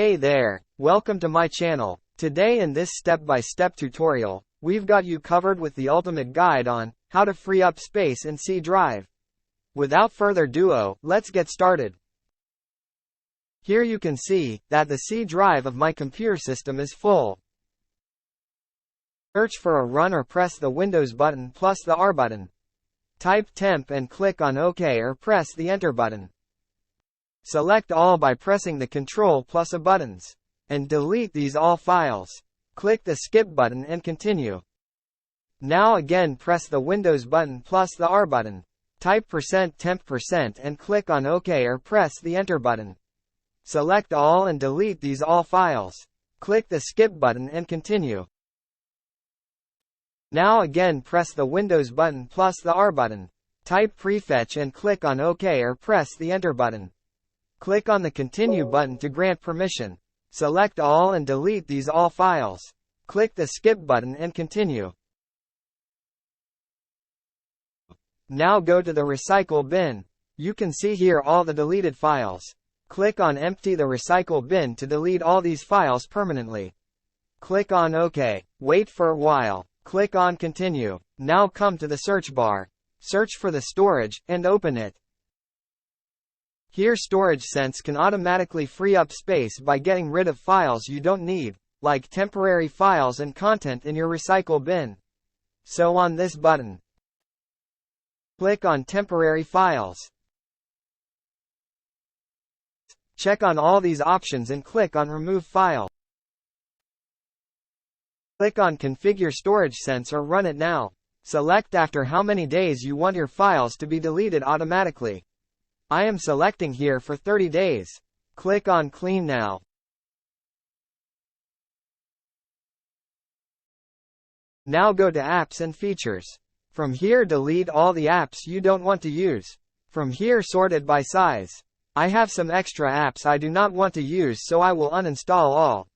Hey there, welcome to my channel. Today in this step-by-step tutorial, we've got you covered with the ultimate guide on how to free up space in C drive. Without further ado, let's get started. Here you can see that the C drive of my computer system is full. Search for a run or press the Windows button plus the R button. Type temp and click on OK or press the Enter button. Select all by pressing the Ctrl plus A buttons. And delete these all files. Click the Skip button and continue. Now again press the Windows button plus the R button. Type %temp% and click on OK or press the Enter button. Select all and delete these all files. Click the Skip button and continue. Now again press the Windows button plus the R button. Type prefetch and click on OK or press the Enter button. Click on the Continue button to grant permission. Select all and delete these all files. Click the Skip button and continue. Now go to the Recycle bin. You can see here all the deleted files. Click on Empty the Recycle bin to delete all these files permanently. Click on OK. Wait for a while. Click on Continue. Now come to the search bar. Search for the storage, and open it. Here Storage Sense can automatically free up space by getting rid of files you don't need, like temporary files and content in your recycle bin. So on this button, click on Temporary Files. Check on all these options and click on Remove File. Click on Configure Storage Sense or run it now. Select after how many days you want your files to be deleted automatically. I am selecting here for 30 days. Click on Clean Now. Now go to Apps and Features. From here delete all the apps you don't want to use. From here sort it by size. I have some extra apps I do not want to use, so I will uninstall all.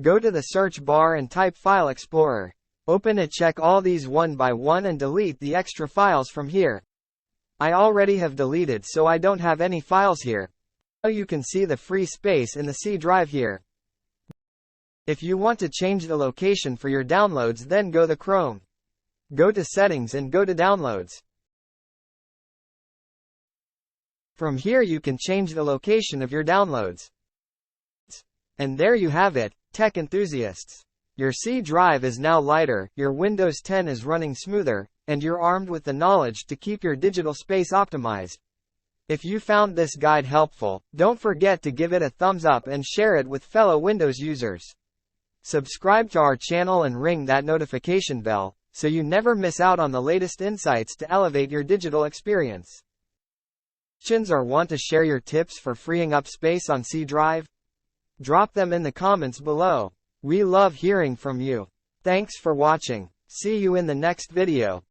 Go to the search bar and type File Explorer. Open it, check all these one by one and delete the extra files from here. I already have deleted, so I don't have any files here. Now you can see the free space in the C drive here. If you want to change the location for your downloads, then go to Chrome. Go to Settings and go to Downloads. From here you can change the location of your downloads. And there you have it, tech enthusiasts. Your C drive is now lighter, your Windows 10 is running smoother, and you're armed with the knowledge to keep your digital space optimized. If you found this guide helpful, don't forget to give it a thumbs up and share it with fellow Windows users. Subscribe to our channel and ring that notification bell, so you never miss out on the latest insights to elevate your digital experience. Questions or want to share your tips for freeing up space on C drive? Drop them in the comments below. We love hearing from you. Thanks for watching. See you in the next video.